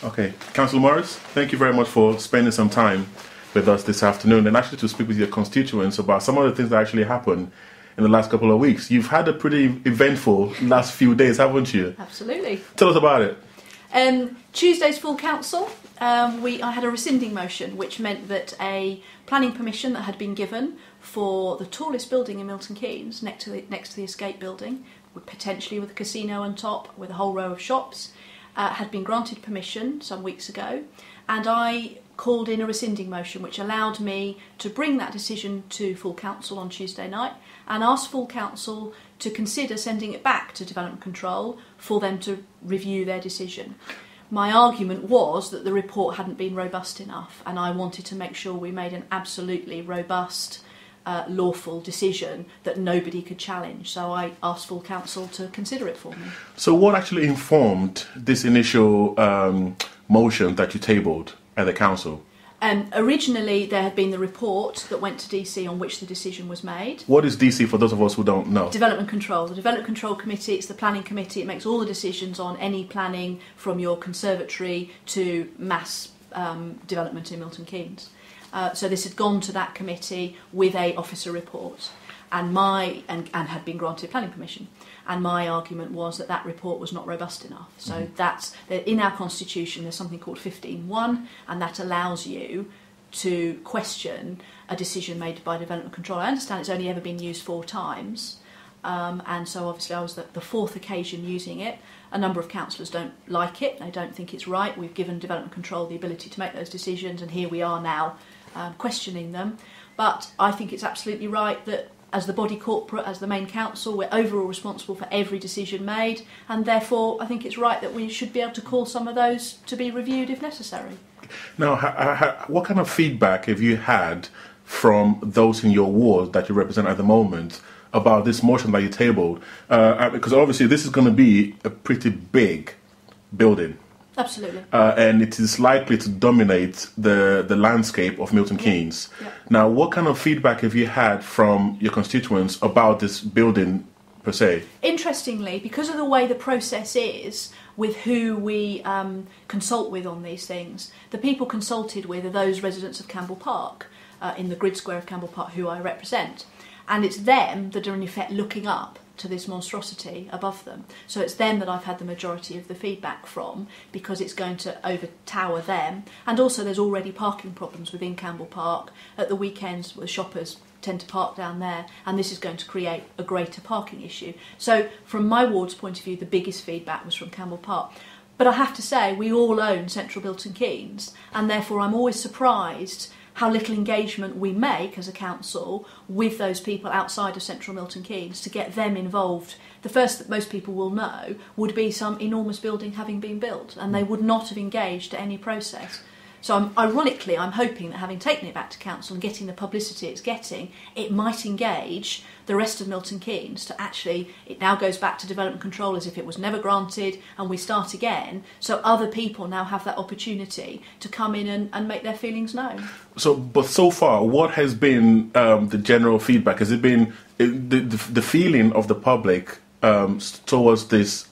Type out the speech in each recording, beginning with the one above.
Okay, Councillor Morris, thank you very much for spending some time with us this afternoon and actually to speak with your constituents about some of the things that actually happened in the last couple of weeks. You've had a pretty eventful last few days, haven't you? Absolutely. Tell us about it. Tuesday's full council, I had a rescinding motion, which meant that a planning permission that had been given for the tallest building in Milton Keynes, next to the escape building, potentially with a casino on top, with a whole row of shops, had been granted permission some weeks ago, and I called in a rescinding motion which allowed me to bring that decision to full council on Tuesday night and ask full council to consider sending it back to development control for them to review their decision. My argument was that the report hadn't been robust enough, and I wanted to make sure we made an absolutely robust, lawful decision that nobody could challenge. So I asked full council to consider it for me. So what actually informed this initial motion that you tabled at the council? Originally there had been the report that went to DC on which the decision was made. What is DC for those of us who don't know? Development Control. The Development Control Committee, it's the planning committee, it makes all the decisions on any planning from your conservatory to mass development in Milton Keynes. So this had gone to that committee with a officer report and had been granted planning permission. And my argument was that that report was not robust enough. So that's in our constitution. There's something called 15.1, and that allows you to question a decision made by development control. I understand it's only ever been used 4 times, and so obviously I was the 4th occasion using it. A number of councillors don't like it. They don't think it's right. We've given development control the ability to make those decisions, and here we are now questioning them. But I think it's absolutely right that as the body corporate, as the main council, we're overall responsible for every decision made, and therefore I think it's right that we should be able to call some of those to be reviewed if necessary. Now, what kind of feedback have you had from those in your ward that you represent at the moment about this motion that you tabled? Because obviously this is going to be a pretty big building. Absolutely. And it is likely to dominate the landscape of Milton Keynes. Yeah. Now, what kind of feedback have you had from your constituents about this building per se? Interestingly, because of the way the process is with who we consult with on these things, the people consulted with are those residents of Campbell Park, in the grid square of Campbell Park, who I represent. And it's them that are in effect looking up to this monstrosity above them. So it's them that I've had the majority of the feedback from, because it's going to overtower them. And also there's already parking problems within Campbell Park. At the weekends, the shoppers tend to park down there, and this is going to create a greater parking issue. So from my ward's point of view, the biggest feedback was from Campbell Park. But I have to say, we all own Central Milton Keynes, and therefore I'm always surprised how little engagement we make as a council with those people outside of Central Milton Keynes to get them involved. The first that most people will know would be some enormous building having been built, and they would not have engaged at any process. So ironically, I'm hoping that having taken it back to council and getting the publicity it's getting, it might engage the rest of Milton Keynes to actually, it now goes back to development control as if it was never granted, and we start again, so other people now have that opportunity to come in and make their feelings known. But so far, what has been the general feedback? Has it been the feeling of the public towards this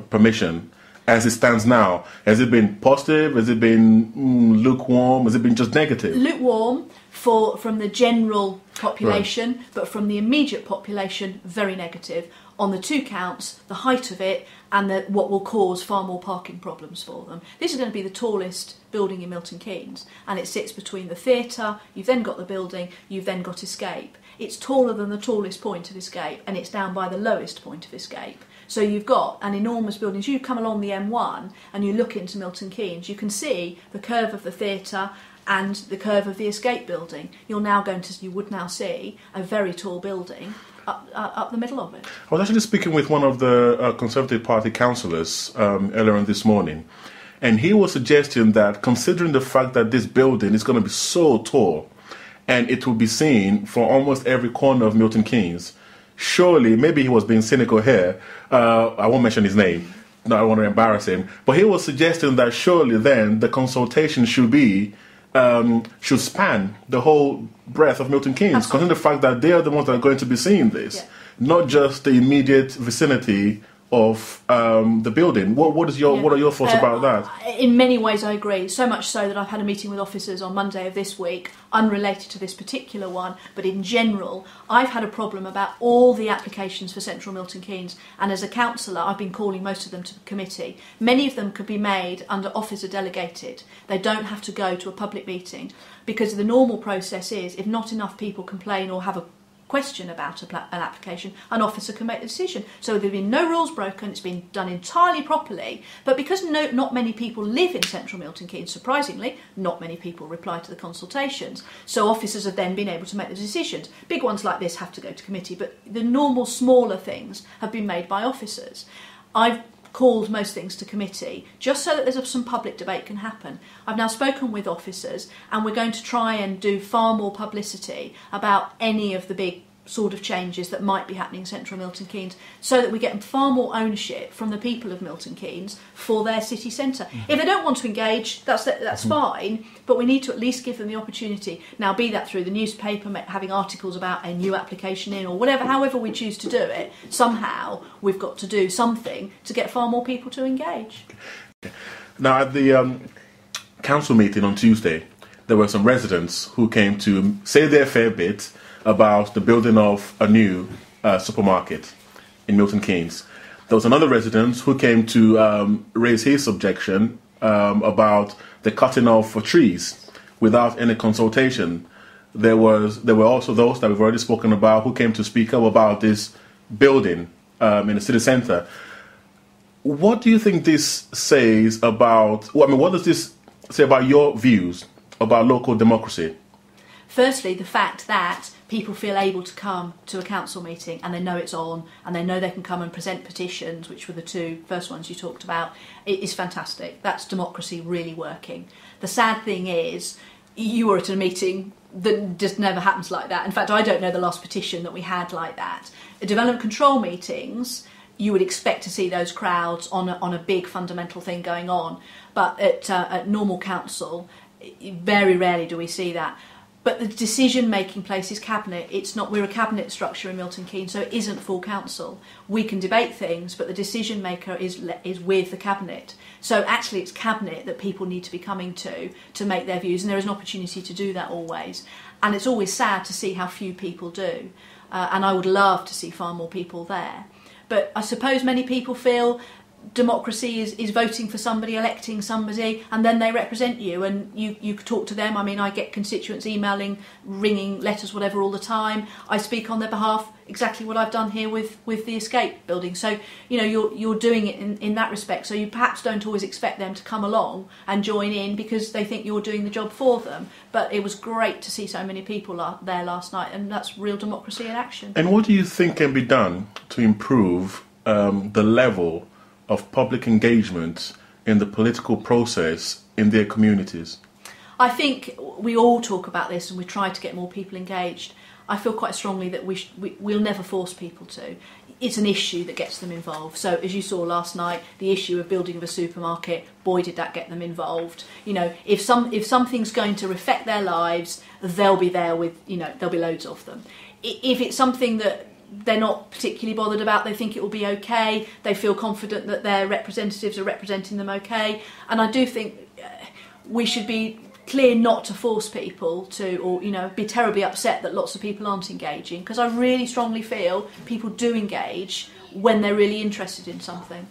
permission as it stands now? Has it been positive? Has it been lukewarm? Has it been just negative? Lukewarm from the general population, right. But from the immediate population, very negative. On the 2 counts, the height of it and what will cause far more parking problems for them. This is going to be the tallest building in Milton Keynes, and it sits between the theatre, you've then got the building, you've then got escape. It's taller than the tallest point of escape, and it's down by the lowest point of escape. So you've got an enormous building. As you come along the M1 and you look into Milton Keynes, you can see the curve of the theatre and the curve of the escape building. You would now see a very tall building up the middle of it. I was actually speaking with one of the Conservative Party councillors earlier on this morning, and he was suggesting that considering the fact that this building is going to be so tall and it will be seen from almost every corner of Milton Keynes, surely, maybe he was being cynical here, I won't mention his name, no, I don't want to embarrass him, but he was suggesting that surely then the consultation should span the whole breadth of Milton Keynes, considering the fact that they are the ones that are going to be seeing this, not just the immediate vicinity of the building. What are your thoughts about that? In many ways I agree, so much so that I've had a meeting with officers on Monday of this week, unrelated to this particular one, but in general I've had a problem about all the applications for Central Milton Keynes, and as a councillor I've been calling most of them to the committee. Many of them could be made under officer delegated. They don't have to go to a public meeting, because the normal process is, if not enough people complain or have a question about an application, an officer can make the decision. So there have been no rules broken, it's been done entirely properly, but because not many people live in Central Milton Keynes, surprisingly, not many people reply to the consultations. So officers have then been able to make the decisions. Big ones like this have to go to committee, but the normal smaller things have been made by officers. I've called most things to committee just so that there's some public debate can happen. I've now spoken with officers, and we're going to try and do far more publicity about any of the big sort of changes that might be happening in Central Milton Keynes, so that we get far more ownership from the people of Milton Keynes for their city centre. If they don't want to engage, that's fine, but we need to at least give them the opportunity. Now, be that through the newspaper, having articles about a new application in, or whatever, however we choose to do it, somehow we've got to do something to get far more people to engage. Now, at the council meeting on Tuesday, there were some residents who came to say their fair bit about the building of a new supermarket in Milton Keynes. There was another resident who came to raise his objection about the cutting off of trees without any consultation. There were also those that we've already spoken about who came to speak up about this building in the city centre. What do you think this says about, what does this say about your views about local democracy? Firstly, the fact that people feel able to come to a council meeting and they know it's on, and they know they can come and present petitions, which were the two first ones you talked about, it is fantastic. That's democracy really working. The sad thing is, you were at a meeting that just never happens like that. In fact, I don't know the last petition that we had like that. At development control meetings, you would expect to see those crowds on a big fundamental thing going on, but at normal council, very rarely do we see that. But the decision-making place is cabinet. It's not. We're a cabinet structure in Milton Keynes, so it isn't full council. We can debate things, but the decision-maker is with the cabinet. So actually, it's cabinet that people need to be coming to make their views, and there is an opportunity to do that always. And it's always sad to see how few people do. And I would love to see far more people there. But I suppose many people feel democracy is voting for somebody, electing somebody, and then they represent you, and you talk to them. I mean, I get constituents emailing, ringing, letters, whatever, all the time. I speak on their behalf, exactly what I've done here with the escape building. So, you're doing it in that respect. So you perhaps don't always expect them to come along and join in because they think you're doing the job for them. But it was great to see so many people there last night, and that's real democracy in action. And what do you think can be done to improve the level of public engagement in the political process in their communities? I think we all talk about this, and we try to get more people engaged. I feel quite strongly that we'll never force people to. It's an issue that gets them involved. So as you saw last night, the issue of building of a supermarket, boy did that get them involved. If something's going to affect their lives, they'll be there with, there'll be loads of them. If it's something that they're not particularly bothered about, they think it will be okay, they feel confident that their representatives are representing them okay. And I do think we should be clear not to force people to, or be terribly upset that lots of people aren't engaging, because I really strongly feel people do engage when they're really interested in something.